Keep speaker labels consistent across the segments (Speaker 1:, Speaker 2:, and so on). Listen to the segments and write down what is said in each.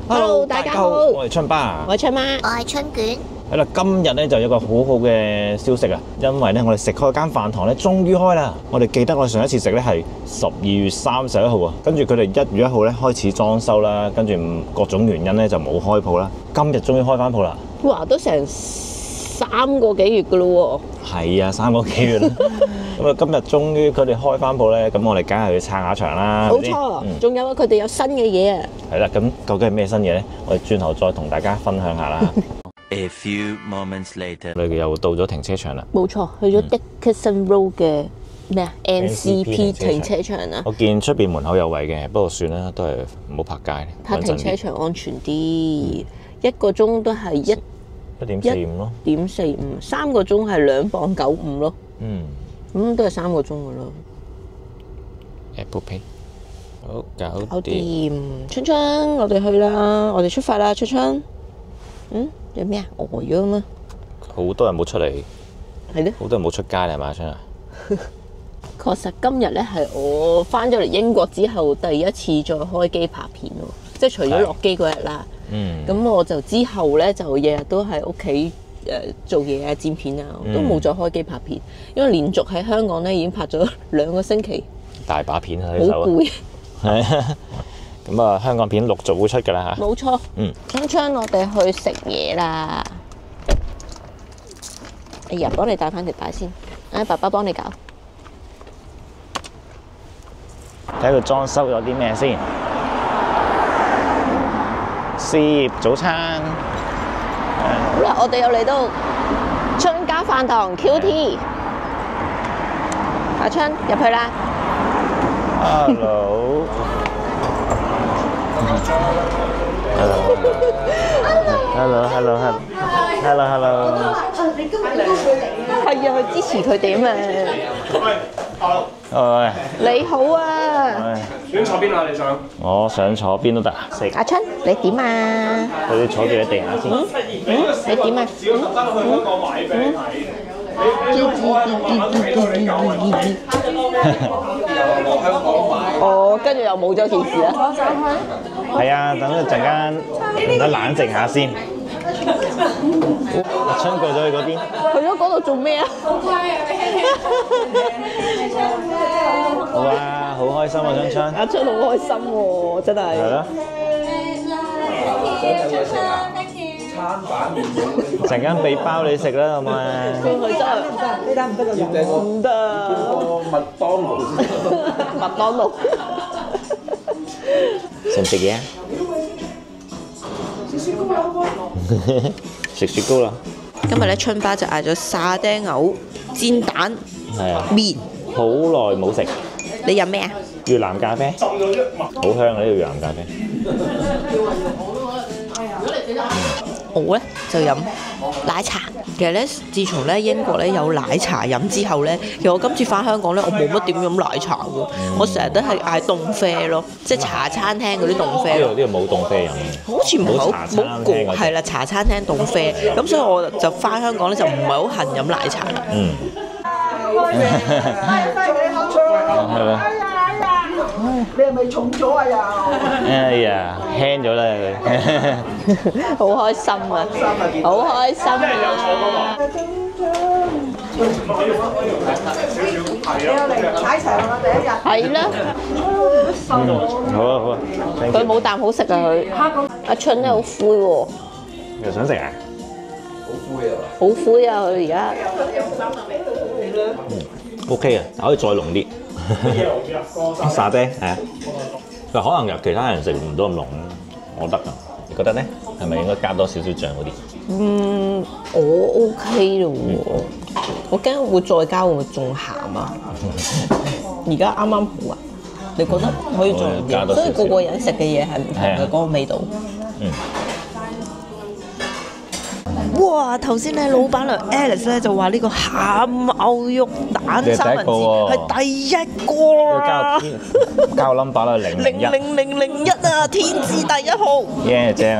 Speaker 1: Hello，大家好，
Speaker 2: 我係春爸，
Speaker 1: 我係春媽，
Speaker 3: 我係春卷。
Speaker 2: 係啦，今日咧就有個好好嘅消息啊，因為咧我哋食開間飯堂咧終於開啦。我哋記得我哋上一次食咧係12月31號啊，跟住佢哋1月1號咧開始裝修啦，跟住各種原因咧就冇開鋪啦。今日終於開翻鋪啦！
Speaker 1: 哇，都成3個幾月噶咯
Speaker 2: 喎。係啊，3個幾月啦。咁啊，今日終於佢哋開翻鋪咧，咁我哋梗係要撐下場啦。
Speaker 1: 冇錯，仲有佢哋有新嘅嘢啊！
Speaker 2: 係啦，咁究竟係咩新嘢咧？我哋轉頭再同大家分享下啦。
Speaker 4: A few moments later，
Speaker 2: 你哋又到咗停車場啦。
Speaker 1: 冇錯，去咗 Dickinson Road 嘅咩啊 NCP 停車場啊。
Speaker 2: 我見出邊門口有位嘅，不過算啦，都係唔好泊街。
Speaker 1: 泊停車場安全啲，1個鐘都係
Speaker 2: 1.45咯。
Speaker 1: 1.45，3個鐘係2.95咯。咁都係3個鐘噶咯。
Speaker 2: Apple Pay， 好搞掂。
Speaker 1: 春春，我哋去啦，我哋出發啦，春春。有咩啊？鵝樣啦，
Speaker 2: 好多人冇出嚟，
Speaker 1: 係咧，
Speaker 2: 好多人冇出街啦，係嘛春啊？
Speaker 1: 確實今日咧係我翻咗嚟英國之後第一次再開機拍片咯，即係除咗落機嗰日啦。咁我就之後咧就日日都喺屋企做嘢啊、剪片啊，都冇再開機拍片，因為連續喺香港咧已經拍咗2個星期，
Speaker 2: 大把片喺手，
Speaker 1: 好攰。
Speaker 2: 係咁啊，香港片陸續會出㗎啦嚇。
Speaker 1: 冇錯。春春，我哋去食嘢啦。哎呀，幫你帶翻條帶先。爸爸幫你搞。
Speaker 2: 睇佢裝修咗啲咩先？事業早餐。
Speaker 1: 好啦，我哋又嚟到春家飯堂 QT。阿春入去啦。
Speaker 2: Hello。Hello。
Speaker 1: 你今日都會嚟啊？係啊，去支持佢哋啊嘛。
Speaker 2: 喂。
Speaker 1: 你好啊。
Speaker 5: 想坐邊啊？你想？
Speaker 2: 我想坐邊都得。
Speaker 1: 阿春，你點啊？
Speaker 2: 佢哋坐住喺地下先。
Speaker 1: 你點啊？
Speaker 5: 少特登去香港買俾你睇。
Speaker 1: 哦，跟住又冇咗件事啦。
Speaker 2: 係啊，等一陣間，等冷靜下先。阿春過咗去嗰邊。
Speaker 1: 去咗嗰度做咩啊？
Speaker 2: 好啊，好開心啊，春春。
Speaker 1: 阿春好開心喎，真係。
Speaker 2: 係咯。陣間俾包你食啦，好唔好啊？
Speaker 1: 佢真係呢單唔得㗎，唔得。
Speaker 5: 麥當勞先。
Speaker 1: 麥當勞。
Speaker 2: 食唔食嘢啊？食雪糕啦！食雪糕啦！
Speaker 1: 今日咧，春爸就嗌咗沙爹牛、煎蛋、麵。
Speaker 2: 好耐冇食。
Speaker 1: 你飲咩啊？
Speaker 2: 越南咖啡。好香啊！呢個越南咖啡。
Speaker 1: 我咧就飲奶茶。其實咧，自從咧英國咧有奶茶飲之後咧，其實我今次翻香港咧，我冇乜點飲奶茶喎。我成日都係嗌凍啡咯，即係茶餐廳嗰啲凍啡。
Speaker 2: 呢度冇凍啡飲嘅。
Speaker 1: 好似冇過係啦，茶餐廳凍啡。咁所以我就翻香港咧就唔係好恨飲奶茶。
Speaker 2: 係啦。
Speaker 6: 你係咪重咗啊又？
Speaker 2: 哎呀，輕咗啦佢。
Speaker 1: 好開心啊！好開心啊！
Speaker 6: 你有嚟踩場啦第一日。
Speaker 1: 係啦。
Speaker 2: 好啊好啊。
Speaker 1: 佢冇啖好食啊佢。阿春咧好灰喎。
Speaker 2: 又想食啊？
Speaker 1: 好灰啊佢而家。
Speaker 2: OK 啊，可以再濃啲。沙爹係啊，佢可能由其他人食唔到咁濃啦，我得啊，你覺得咧？係咪應該加多少少醬嗰啲？
Speaker 1: 我 OK 咯喎，我驚會再加會唔會仲鹹啊？而家啱啱好啊，你覺得可以再加多少少？所以個個人食嘅嘢係唔同嘅嗰個味道。哇！頭先咧，老闆娘 Alice 咧就話呢個鹹牛肉蛋三文治係第一個啊！
Speaker 2: 交 number 啦，001
Speaker 1: 啊，天字第1號。
Speaker 2: 耶，正啊！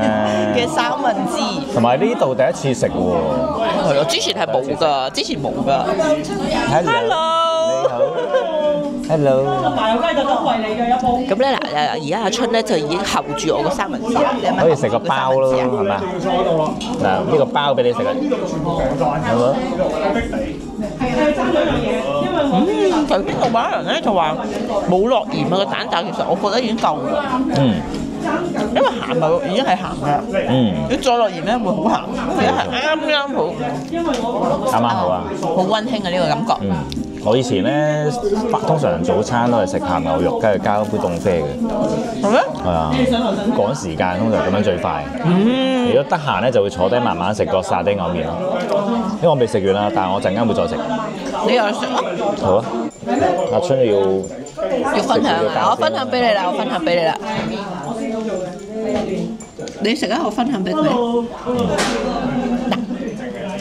Speaker 1: 嘅三文治。
Speaker 2: 同埋呢度第一次食喎。
Speaker 1: 係啊，之前係冇㗎，之前冇㗎。
Speaker 2: Hello。你好。Hello。
Speaker 6: 麻油雞就都為你嘅一煲。
Speaker 1: 咁咧嗱而家阿春咧就已經候住我個三文治啦，你係咪
Speaker 2: 可以食個包咯，係咪啊？嗱，呢個包俾你食啊，係咪？
Speaker 1: 頭先老闆娘咧就話冇落鹽啊個蛋，但其實我覺得已經夠啦。因為鹹咪已經係鹹嘅，你再落鹽咧會好鹹，而家係啱啱好，
Speaker 2: 啱啱好啊！
Speaker 1: 好溫馨嘅呢個感覺。
Speaker 2: 我以前咧通常早餐都係食鹹牛肉，跟住加一杯凍啡嘅。
Speaker 1: 係咩？
Speaker 2: 係啊，趕時間通常咁樣最快。如果得閒咧，就會坐低慢慢食個沙丁牛麵咯。因為我未食完啦，但係我陣間會再食。
Speaker 1: 你又食啊？
Speaker 2: 好啊！阿春
Speaker 1: 要分享啊！我分享俾你啦，我分享俾你啦。你食啊！我分享俾佢。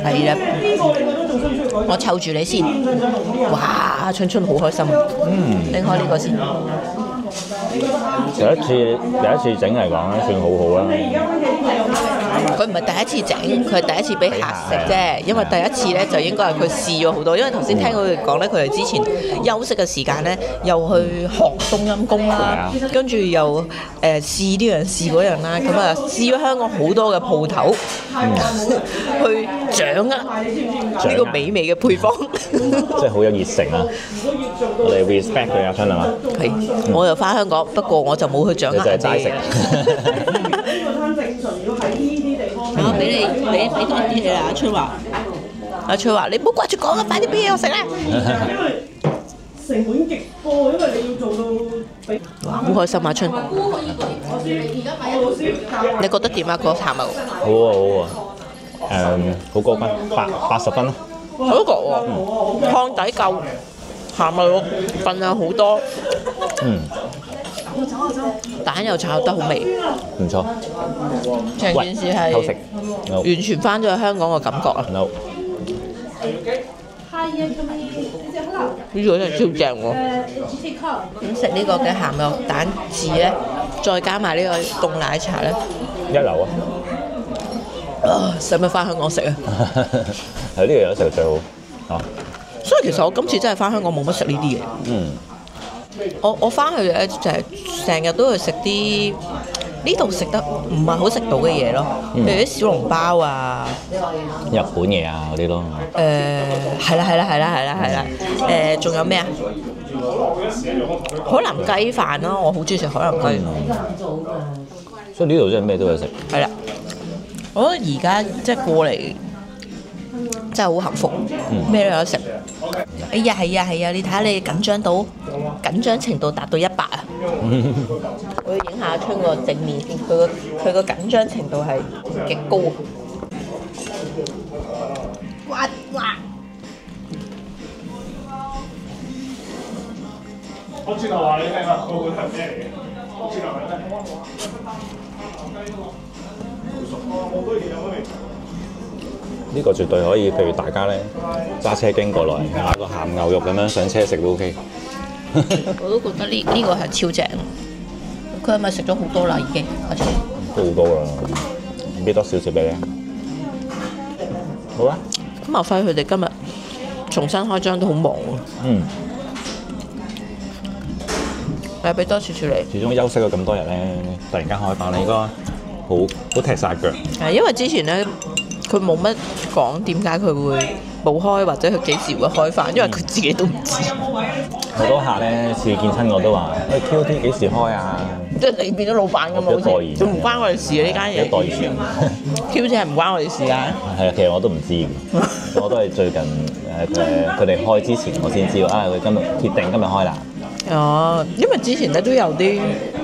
Speaker 1: 嗱，係啦。我湊住你先。哇！春春好開心。拎開呢個先。
Speaker 2: 第一次整嚟講咧，算好好啦。
Speaker 1: 佢唔係第一次整，佢係第一次俾客食啫。因為第一次咧就應該係佢試咗好多。因為頭先聽佢哋講咧，佢哋之前休息嘅時間咧，又去學冬陰功啦，跟住又試呢樣試嗰樣啦。咁啊試咗香港好多嘅鋪頭，去掌握呢個美味嘅配方。
Speaker 2: 真係好有熱誠啊！我哋 respect 佢阿春係嘛？
Speaker 1: 係，我又翻香港，不過我就冇去掌握人哋嘅。我俾你俾多啲你啦，阿春話。阿春話：你唔好掛住講啊，快啲俾嘢我食啦！
Speaker 6: 因為成本極高，因為你要做到比。
Speaker 1: 哇，好開心啊，春！你覺得點啊？個鹹牛？
Speaker 2: 好啊，好高分，80分咯。
Speaker 1: 好覺喎，湯底夠，鹹牛肉份量好多。蛋又炒得好味，
Speaker 2: 唔錯。
Speaker 1: 成件事係
Speaker 2: 偷食
Speaker 1: 完全翻咗去香港嘅感覺啊！
Speaker 2: No。
Speaker 1: 呢個真係超正喎！咁食呢個嘅鹹肉蛋治咧，再加埋呢個凍奶茶咧，
Speaker 2: 一流啊！
Speaker 1: 使唔使翻香港食啊？
Speaker 2: 係呢個有得食最好啊！
Speaker 1: 所以其實我今次真係翻香港冇乜食呢啲嘢。我翻去咧就係成日都去食啲呢度食得唔係好食到嘅嘢咯，譬如啲小籠包啊、
Speaker 2: 日本嘢啊嗰啲咯。
Speaker 1: 係啦，仲有咩啊？海南雞飯咯，我好中意食海南雞。
Speaker 2: 所以呢度真係咩都有食。
Speaker 1: 係啦，我覺得而家即係過嚟真係好幸福，咩都有得食。哎呀，係啊，你睇下你緊張程度達到100啊！我要影下春個正面先，佢個緊張程度係極高。哇！
Speaker 5: 我轉頭話你聽啊，個係咩嚟嘅？我轉頭話你
Speaker 2: 呢個絕對可以，譬如大家咧揸車經過來買個鹹牛肉咁樣上車食都 OK。
Speaker 1: 我都覺得呢個係超正。佢係咪食咗好多啦？已經阿春
Speaker 2: 都好多啦，俾多少少俾你。好啊。
Speaker 1: 咁阿輝佢哋今日重新開張都好忙喎。誒，俾多少少你。
Speaker 2: 始終休息咗咁多日咧，突然間開翻，你應該好踢晒腳。
Speaker 1: 係因為之前咧，佢冇乜講點解佢會冇開，或者佢幾時會開翻，因為佢自己都唔知。
Speaker 2: 好多客咧，次見親我都話：喂 QT 幾時開啊？
Speaker 1: 即係你變咗老闆咁嘛，好似都唔關我哋事啊！呢間嘢。
Speaker 2: 代言人
Speaker 1: QT 係唔關我哋事㗎。
Speaker 2: 係啊，其實我都唔知，我都係最近佢哋開之前我先知道，佢今日鐵定今日開啦。
Speaker 1: 哦，因為之前咧都有啲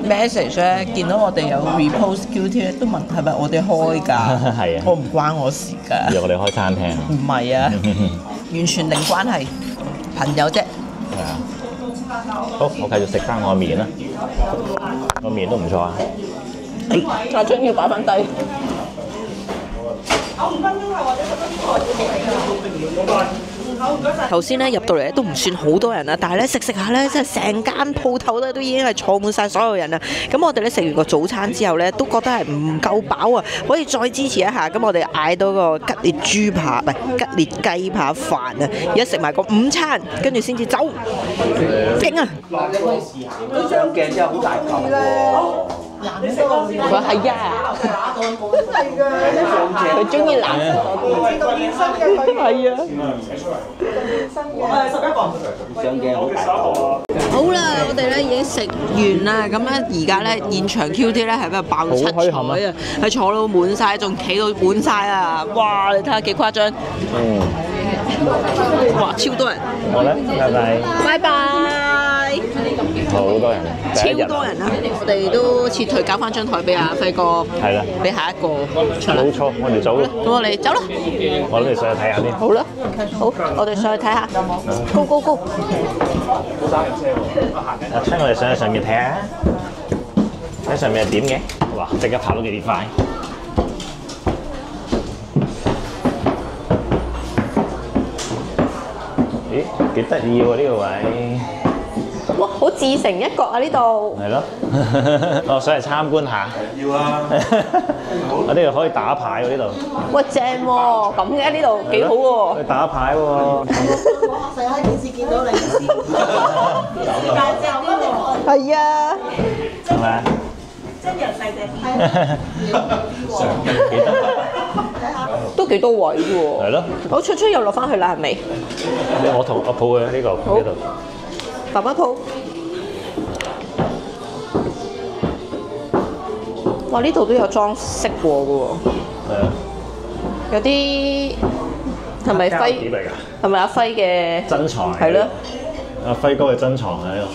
Speaker 1: message 咧，見到我哋有 repost QT 咧，都問係咪我哋開㗎？
Speaker 2: 係啊，
Speaker 1: 我唔關我事㗎。
Speaker 2: 以為我哋開餐廳。
Speaker 1: 唔係啊，完全零關係，朋友啫。
Speaker 2: 係啊。好，我繼續食翻我麵啦。個麵都唔錯啊。
Speaker 1: 阿春要擺翻低。
Speaker 6: 5分鐘後或者10分鐘後要俾你㗎。好，唔該晒。
Speaker 1: 頭先咧入到嚟咧都唔算好多人啦，但係咧食下咧，即係成間鋪頭咧都已經係坐滿晒所有人啦。咁我哋咧食完個早餐之後咧，都覺得係唔夠飽啊，可以再支持一下。咁我哋嗌到個吉列豬扒，唔係吉列雞扒飯啊！而家食埋個午餐，跟住先至走，勁啊！
Speaker 3: 佢上鏡之後好大嚿喎。
Speaker 1: 佢係啊，佢中意藍色嗰啲，係啊。
Speaker 3: 上鏡好大嚿。
Speaker 1: 好啦，我哋咧已經食完啦，咁咧而家咧現場 QT 咧係俾人爆到七彩啊，係坐到滿晒，仲企到滿晒啊！哇，你睇下幾誇張！哇，超多人！
Speaker 2: 好啦，拜拜。
Speaker 1: 拜拜。
Speaker 2: 好多人，
Speaker 1: 超多人啊！我哋都撤退交翻張台俾阿輝哥，
Speaker 2: 係啦，
Speaker 1: 俾下一個出嚟。
Speaker 2: 冇錯，我哋走啦。
Speaker 1: 咁我哋走啦。
Speaker 2: 我諗住上去睇下先。
Speaker 1: 好啦，好，我哋上去睇下。Go go go！
Speaker 2: 阿春，我哋上去上面睇下，喺上面係點嘅？哇！即刻跑到幾快！咦，幾得意喎呢個位！
Speaker 1: 哇，好自成一角啊呢度。
Speaker 2: 係咯，我想嚟參觀下。要啊！我呢度可以打牌喎呢度。
Speaker 1: 喂，正喎，咁嘅呢度幾好喎。
Speaker 2: 去打牌喎。
Speaker 6: 成日喺電視見到你先，介紹呢個
Speaker 1: 係啊。
Speaker 2: 係咪啊？
Speaker 6: 真人細隻，
Speaker 2: 幾得？
Speaker 1: 都幾多位嘅喎。
Speaker 2: 係咯。
Speaker 1: 好，出又落翻去啦，係咪？
Speaker 2: 我同我抱嘅呢個呢度。
Speaker 1: 爸爸抱。哇！呢度都有裝飾過嘅喎。
Speaker 2: 係啊。
Speaker 1: 有啲係咪輝？
Speaker 2: 碟嚟㗎？
Speaker 1: 係咪阿輝嘅
Speaker 2: 珍藏？
Speaker 1: 係咯。
Speaker 2: 阿輝哥嘅珍藏喺度。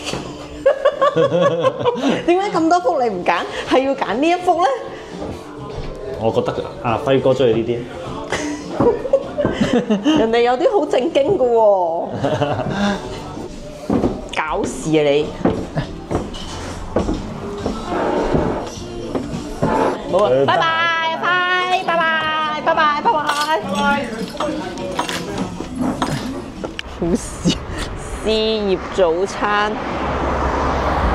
Speaker 1: 點解咁多幅你唔揀？係要揀呢一幅咧？
Speaker 2: 我覺得阿輝哥中意呢啲。
Speaker 1: 人哋有啲好正經嘅喎。搞事啊你！好啊，拜拜，阿輝，拜拜，拜拜，拜拜。好事，事業早餐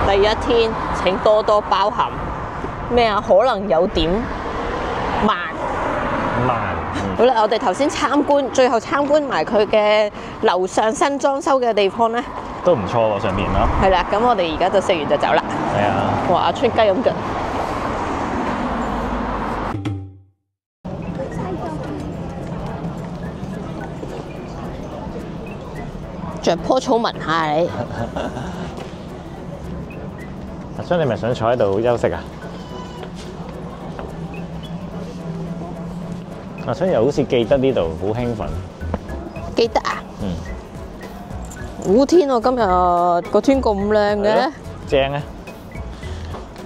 Speaker 1: 第一天請多多包涵。咩啊？可能有點慢。好啦，我哋頭先參觀，最後參觀埋佢嘅樓上新裝修嘅地方咧。
Speaker 2: 都唔錯喎，上面咯。
Speaker 1: 係啦，咁我哋而家就食完就走啦。
Speaker 2: 係啊。
Speaker 1: 哇！阿春雞咁腳。着棵草聞下你。
Speaker 2: 阿春，你咪想坐喺度休息啊？阿春又好似記得呢度，好興奮。
Speaker 1: 記得啊？
Speaker 2: 嗯。
Speaker 1: 好天喎！今日個天咁靚嘅，
Speaker 2: 正啊！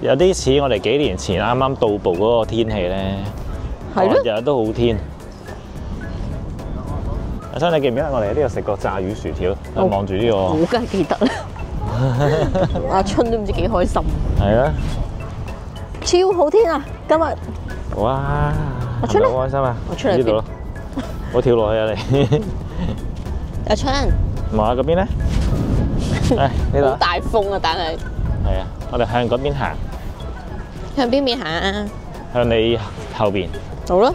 Speaker 2: 有啲似我哋幾年前啱啱到埗嗰個天氣咧，
Speaker 1: 係咯，
Speaker 2: 日日都好天。阿生，你記唔記得我哋喺呢度食過炸魚薯條？望住呢個，
Speaker 1: 我梗係記得啦。阿春都唔知幾開心。
Speaker 2: 係啊！
Speaker 1: 超好天啊！今日。
Speaker 2: 哇！
Speaker 1: 阿春咧，
Speaker 2: 好開心啊！
Speaker 1: 我出嚟
Speaker 2: 呢度咯，我跳落去啊你。
Speaker 1: 阿春。
Speaker 2: 望下嗰邊咧，呢度
Speaker 1: 好大風啊！但係
Speaker 2: 係啊，我哋向嗰邊行，
Speaker 1: 向邊邊行啊？
Speaker 2: 向你後邊。
Speaker 1: 好咯。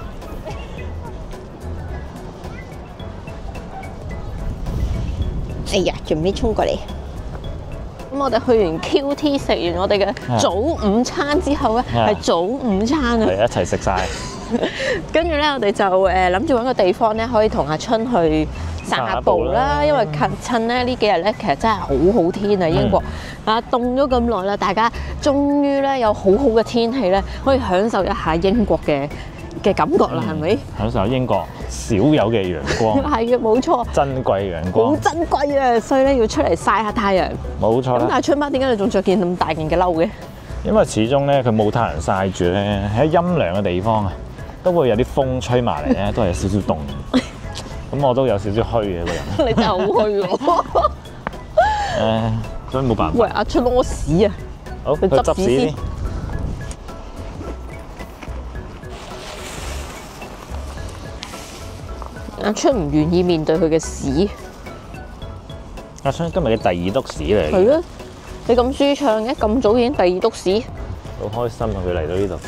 Speaker 1: 哎呀，仲未衝過嚟。咁我哋去完 QT 食完我哋嘅早午餐之後咧，係早午餐啊！
Speaker 2: 係一齊食晒。
Speaker 1: 跟住咧，我哋就諗住揾個地方咧，可以同阿春去散下步啦。因為趁咧呢幾日咧，其實真係好好天啊！英國啊，凍咗咁耐啦，大家終於咧有好好嘅天氣咧，可以享受一下英國嘅感覺啦，係咪？
Speaker 2: 享受英國少有嘅陽光。
Speaker 1: 係嘅，冇錯。
Speaker 2: 珍貴陽光。
Speaker 1: 好珍貴啊！所以咧要出嚟曬下太陽。
Speaker 2: 冇錯啦。
Speaker 1: 咁但係春媽點解你仲着件咁大件嘅褸嘅？
Speaker 2: 因為始終咧佢冇太陽曬住咧，喺陰涼嘅地方啊，都會有啲風吹埋嚟咧，都係有少少凍。咁我都有少少虛嘅個人。
Speaker 1: 你真係好虛喎！
Speaker 2: 所以冇辦法。
Speaker 1: 喂，阿春屙屎啊！
Speaker 2: 好，去執屎先。
Speaker 1: 阿春唔願意面對佢嘅屎。
Speaker 2: 阿春今日嘅第二篤屎嚟，
Speaker 1: 係啊，你咁舒暢嘅，咁早已經第二篤屎。
Speaker 2: 好開心啊！佢嚟到呢度，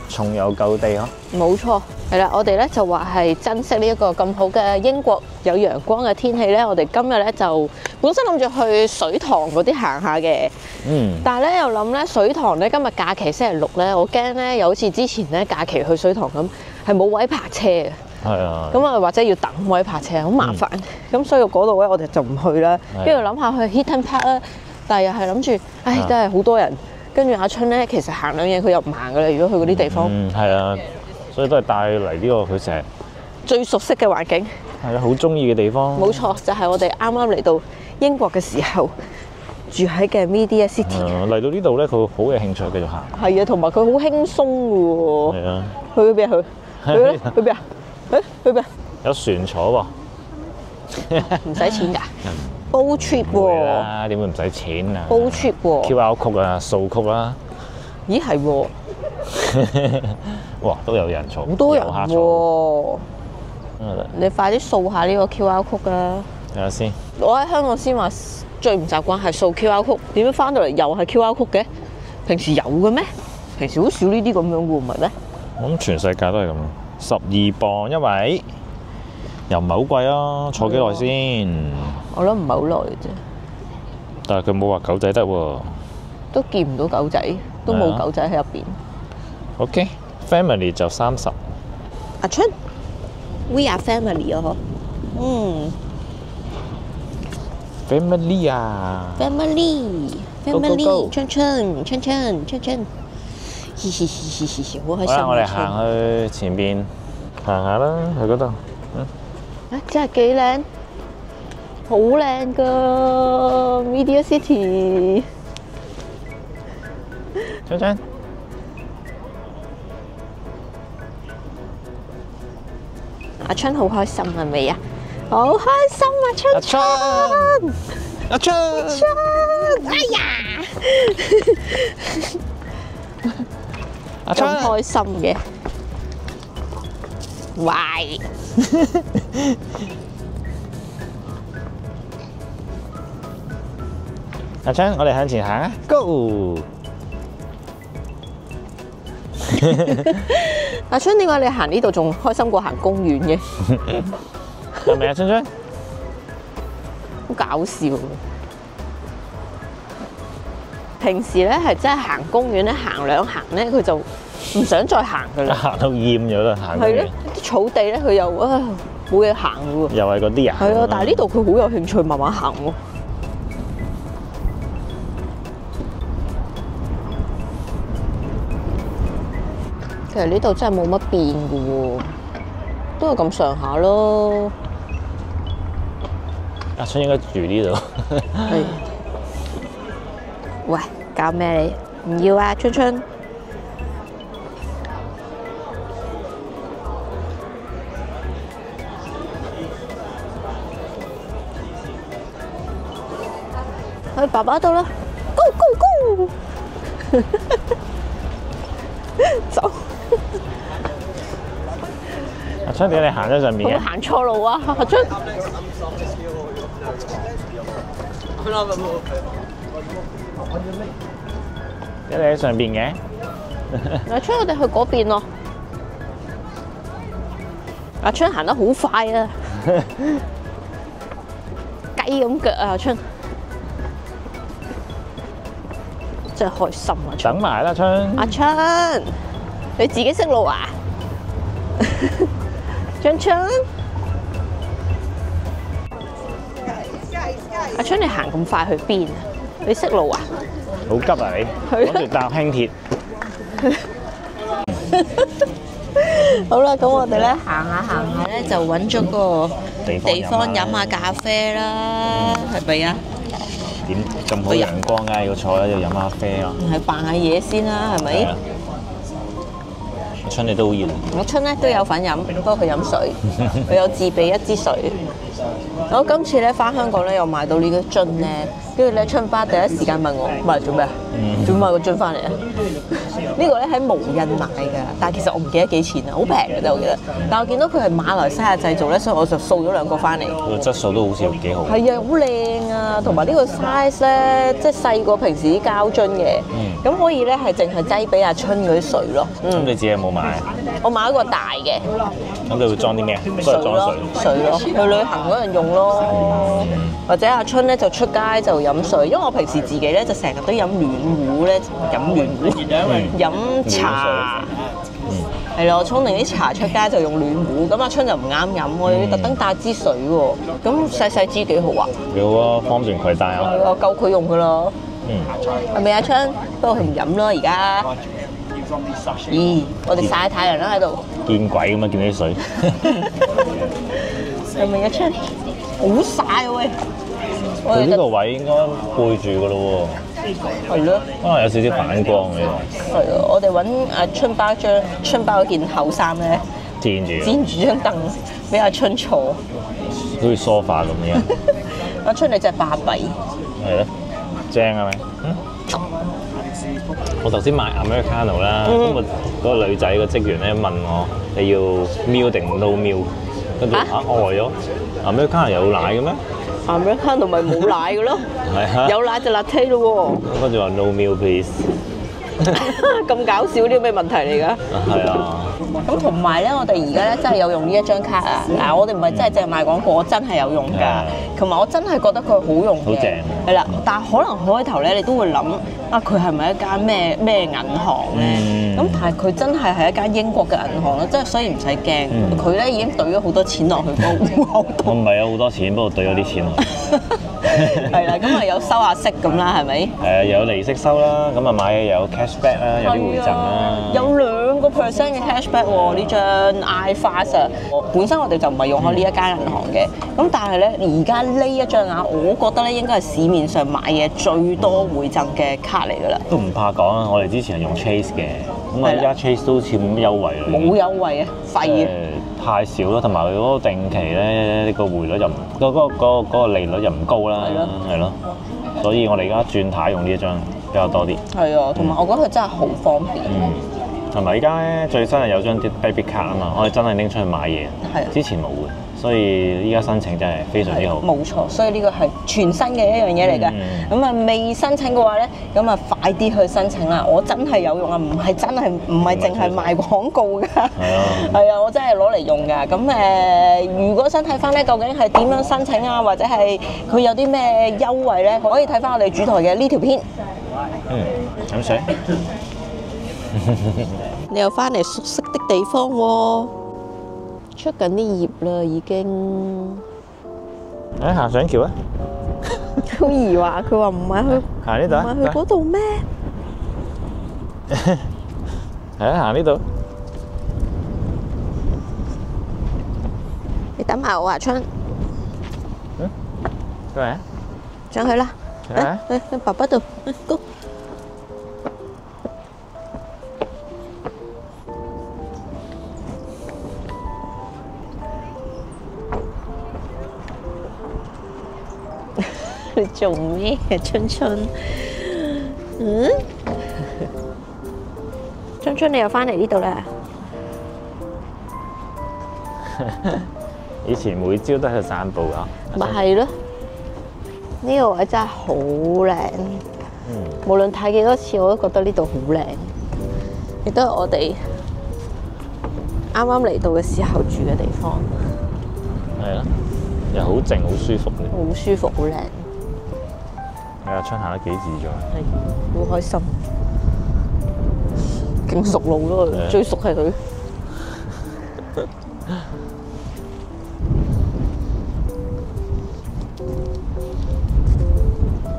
Speaker 2: 重遊舊地呵。
Speaker 1: 冇錯，係啦，我哋咧就話係珍惜呢一個咁好嘅英國有陽光嘅天氣咧。我哋今日咧就本身諗住去水塘嗰啲行下嘅，但係咧又諗咧水塘咧今日假期星期六咧，我驚咧又好似之前咧假期去水塘咁係冇位泊車嘅。
Speaker 2: 係啊，
Speaker 1: 咁啊或者要等位泊車，好麻煩。咁所以嗰度咧我哋就唔去啦。跟住諗下去 Heaton Park 啦，但係又係諗住，唉，真係好多人。跟住阿春咧，其實行兩嘢佢又唔行噶啦。如果去嗰啲地方，
Speaker 2: 係啊，所以都係帶嚟呢個佢成日
Speaker 1: 最熟悉嘅環境。
Speaker 2: 係啊，好中意嘅地方。
Speaker 1: 冇錯，就係我哋啱啱嚟到英國嘅時候住喺嘅 Media City。
Speaker 2: 嚟到呢度咧，佢好有興趣繼續行。
Speaker 1: 係啊，同埋佢好輕鬆嘅喎。
Speaker 2: 係啊，
Speaker 1: 去邊啊？去咧？去邊啊？去邊啊？
Speaker 2: 有船坐
Speaker 1: 唔使錢㗎。Boat trip 喎。
Speaker 2: 啦，點會唔使錢啊
Speaker 1: ？Boat trip 喎。
Speaker 2: QR code 啊，掃曲啦。
Speaker 1: 咦係喎。
Speaker 2: 哇，都有人坐。
Speaker 1: 好多人喎。
Speaker 2: 嗯
Speaker 1: 你快啲掃下呢個 QR code 啊！
Speaker 2: 睇下先。
Speaker 1: 我喺香港先話最唔習慣係掃 QR code，點解翻到嚟又係 QR code 嘅？平時有嘅咩？平時好少呢啲咁樣嘅喎，唔係咩？
Speaker 2: 我諗全世界都係咁，12磅一位，又唔係好貴啊！坐幾耐先？
Speaker 1: 我諗唔係好耐嘅啫，
Speaker 2: 但係佢冇話狗仔得喎。
Speaker 1: 都見唔到狗仔，都冇狗仔喺入邊。
Speaker 2: OK，family 就30。
Speaker 1: 阿春 ，We are family 啊！嗬，family
Speaker 2: 啊
Speaker 1: ，family，family，春春，春春，春春，嘻嘻嘻嘻嘻，好開心啊！
Speaker 2: 我哋行去前邊行下啦，去嗰度。
Speaker 1: 啊，真係幾靚，好靚噶 Media City。
Speaker 2: 春春，
Speaker 1: 阿春好開心係咪啊？好開心啊，春春，
Speaker 2: 阿春，
Speaker 1: 哎呀，
Speaker 2: 阿春，
Speaker 1: 咁開心嘅，喂，
Speaker 2: 阿春，我哋向前行啊 ，Go！
Speaker 1: 阿春，點解你行呢度仲開心過行公園嘅？
Speaker 2: 係咪啊，春春？
Speaker 1: 好搞笑。平時咧係真係行公園咧，行兩行咧，佢就唔想再行噶啦。
Speaker 2: 行到厭咗啦，行公園
Speaker 1: 係咯，啲草地咧佢又啊冇嘢行喎。
Speaker 2: 又係嗰啲人。
Speaker 1: 係啊，但係呢度佢好有興趣慢慢行喎。其實呢度真係冇乜變嘅喎，都係咁上下咯。
Speaker 2: 阿春應該住呢度。
Speaker 1: 係。喂，搞咩你？唔要啊，春春。去爸爸度啦 ，Go Go Go！ 走。
Speaker 2: 阿春點解你行咗上面嘅？
Speaker 1: 會唔會行錯路啊？阿春。
Speaker 2: 點解你喺上邊嘅？
Speaker 1: 阿春，我哋去嗰邊咯。阿春行得好快啊！雞咁腳啊，阿春。真係開心啊！
Speaker 2: 等埋啦，春。
Speaker 1: 阿春，你自己識路啊？春春，阿春，你行咁快去邊啊？你識路啊？
Speaker 2: 好急啊你！
Speaker 1: 係啊
Speaker 2: 趕住搭輕鐵。
Speaker 1: 好啦，咁我哋咧行下咧，就揾咗個地方飲下咖啡啦，係咪啊？
Speaker 2: 點咁好陽光㗎？要坐喺度飲下咖啡咯。
Speaker 1: 係扮下嘢先啦，係咪？
Speaker 2: 阿春你都好熱。
Speaker 1: 我春咧都有份飲，不過佢飲水，佢有自備一支水。我今次咧翻香港咧又買到呢個樽咧，跟住咧春爸第一時間問我買嚟做咩啊？做咩買個樽翻嚟啊？呢個咧喺無印買㗎，但係其實我唔記得幾錢啊，好平嘅啫我記得。但係我見到佢係馬來西亞製造咧，所以我就掃咗2個翻嚟。
Speaker 2: 個質素都好似幾好。
Speaker 1: 係啊，好靚啊，同埋呢個 size 咧，即係細過平時啲膠樽嘅，咁可以咧係淨係擠俾阿春嗰啲水咯。
Speaker 2: 咁你自己有冇買？
Speaker 1: 我買一個大嘅。
Speaker 2: 咁你會裝啲咩？都係裝水
Speaker 1: 咯，去旅行嗰陣用咯，或者阿春咧就出街就飲水，因為我平時自己咧就成日都飲暖壺咧，飲暖壺，飲茶，係咯，我沖定啲茶出街就用暖壺，咁阿春就唔啱飲，我要特登帶支水喎，咁細細支幾好啊？
Speaker 2: 幾好啊，方便攜帶啊！
Speaker 1: 係啊，夠佢用噶啦。係咪阿春？不過佢唔飲咯而家。咦！我哋曬太陽啦喺度。
Speaker 2: 見鬼咁啊！見啲水。
Speaker 1: 係咪阿春？好曬啊喂！
Speaker 2: 佢呢個位應該背住噶咯喎。係咯。可能有少少反光呢度。
Speaker 1: 係啊，我哋揾阿春包嗰件厚衫咧，
Speaker 2: 墊
Speaker 1: 住張凳俾阿春坐。
Speaker 2: 好似梳化咁樣。
Speaker 1: 阿春你真係巴閉。
Speaker 2: 係咯，正啊咪？我頭先買 Americano 啦，咁啊嗰個女仔個職員咧問我你要 milk 定 no milk，跟住呆咗。Americano 有奶嘅咩
Speaker 1: ？Americano 咪冇奶嘅咯，
Speaker 2: 係啊，
Speaker 1: 有奶就 latte 咯喎。
Speaker 2: 跟住話 no milk please。
Speaker 1: 咁搞笑，呢個咩問題嚟㗎？
Speaker 2: 係啊。
Speaker 1: 咁同埋咧，我哋而家咧真係有用呢一張卡啊！嗱，我哋唔係真係淨係賣廣告，我真係有用㗎。同埋我真係覺得佢好用嘅。
Speaker 2: 好正。
Speaker 1: 係啦，但係可能開頭咧，你都會諗啊，佢係咪一間咩銀行咧？咁但係佢真係一間英國嘅銀行咯，即係所以唔使驚。佢咧已經兌咗好多錢落去個戶口度。
Speaker 2: 我唔係有好多錢，不過兌咗啲錢落去。
Speaker 1: 係啦，咁啊有收下息咁啦，係咪？
Speaker 2: 有利息收啦，咁啊買嘢有 cashback 啦，有啲回贈啦。
Speaker 1: 有2% 嘅 cashback 喎，呢張 iFast 啊！本身我哋就唔係用開呢一間銀行嘅，咁但係咧而家呢一張啊，我覺得咧應該係市面上買嘢最多回贈嘅卡嚟㗎啦。都
Speaker 2: 唔怕講啊，我哋之前係用 Chase 嘅，咁啊而家 Chase 都好似冇乜優惠啦。
Speaker 1: 冇優惠啊，廢啊！
Speaker 2: 太少啦，同埋佢嗰個定期咧，呢個匯率又唔嗰個利率又唔高啦，係咯，所以我哋而家轉軚用呢一張比較多啲。係啊，
Speaker 1: 同埋我覺得佢真係好方便。
Speaker 2: 同埋而家咧最新係有張 debit 卡啊嘛，我哋真係拎出去買嘢，之前冇嘅，所以依家申請真係非常之好。
Speaker 1: 冇錯，所以呢個係全新嘅一樣嘢嚟㗎。咁啊未申請嘅話咧，咁啊快啲去申請啦！我真係有用啊，唔係淨係賣廣告㗎。係啊，係啊，我真係攞嚟用㗎。咁如果想睇翻咧，究竟係點樣申請啊，或者係佢有啲咩優惠咧，可以睇翻我哋主台嘅呢條片。
Speaker 2: 飲水。
Speaker 1: 你又翻嚟熟悉的地方喎，出緊啲葉啦已經。
Speaker 2: 行上橋啊！
Speaker 1: 好疑惑，佢話唔係去
Speaker 2: 行呢度，
Speaker 1: 唔係去嗰度咩？
Speaker 2: 係啊，行呢度。
Speaker 1: 你等埋我啊，春。
Speaker 2: 過嚟啊！
Speaker 1: 上去啦！去爸爸度，Go！你做咩啊，春春？春春，你又翻嚟呢度啦？
Speaker 2: 以前每朝都喺度散步㗎。
Speaker 1: 咪係咯，呢個位真係好靚。無論睇幾多次，我都覺得呢度好靚。亦都係我哋啱啱嚟到嘅時候住嘅地方。
Speaker 2: 係啊，又好靜，好舒服。
Speaker 1: 好舒服，好靚。
Speaker 2: 阿春行得幾自在，
Speaker 1: 係好開心，勁熟路咯，最熟係佢。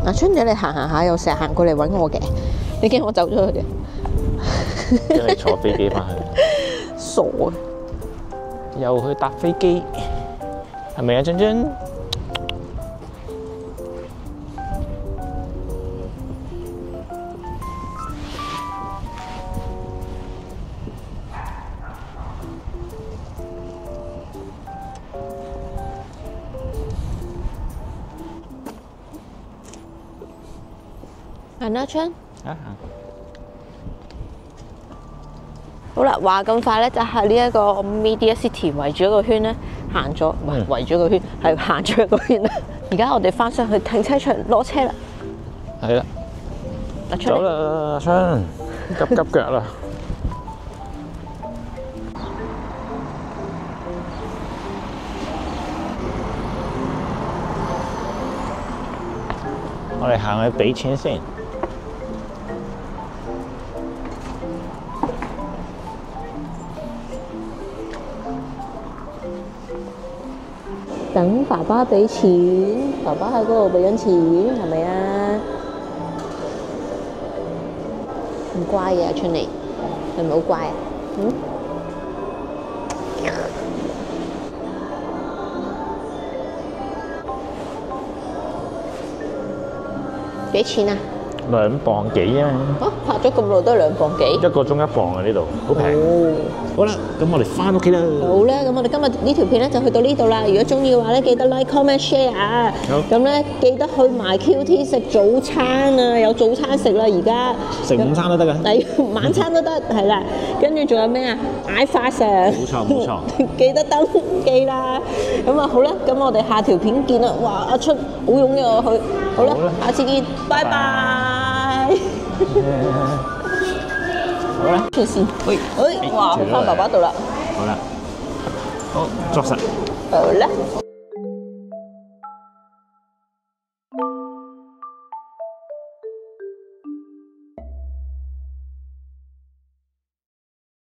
Speaker 1: 阿春姐，你行下又成日行過嚟揾我嘅，你驚我走咗去嘅？
Speaker 2: 驚你坐飛機翻去。
Speaker 1: 傻啊！
Speaker 2: 又去搭飛機，係咪啊，俊俊？
Speaker 1: 行啦，春。
Speaker 2: 啊！
Speaker 1: 好啦，話咁快咧，就係呢一個 Media City 圍住一個圈咧，行咗唔係圍住一個圈，係行咗一個圈啦。而家我哋翻上去停車場攞車啦。
Speaker 2: 係啦，走啦，春，急急腳啦！我哋行去俾錢先。
Speaker 1: 等爸爸俾錢，爸爸喺嗰度俾緊錢，係咪啊？唔乖嘅，春妮，係咪好乖啊？嗯？幾錢啊
Speaker 2: 2磅幾啊？
Speaker 1: 拍咗咁耐都係2磅幾。
Speaker 2: 1個鐘1磅啊！呢度好平。好啦，咁我哋翻屋企啦。
Speaker 1: 好啦，咁我哋今日呢條片咧就去到呢度啦。如果中意嘅話咧，記得 like、comment、share 啊。
Speaker 2: 好。
Speaker 1: 咁咧記得去埋 QT 食早餐啊，有早餐食啦而家。
Speaker 2: 食午餐都得㗎。
Speaker 1: 係晚餐都得，係啦。跟住仲有咩啊？iFast 啊。
Speaker 2: 冇錯冇錯。
Speaker 1: 記得登記啦。咁啊好啦，咁我哋下條片見啦。哇！阿出好踴躍啊佢。好啦，下次見，拜拜。
Speaker 2: 好啦，
Speaker 1: 出線，哇，翻爸爸度啦。
Speaker 2: 好啦，好，作實。
Speaker 1: 好啦。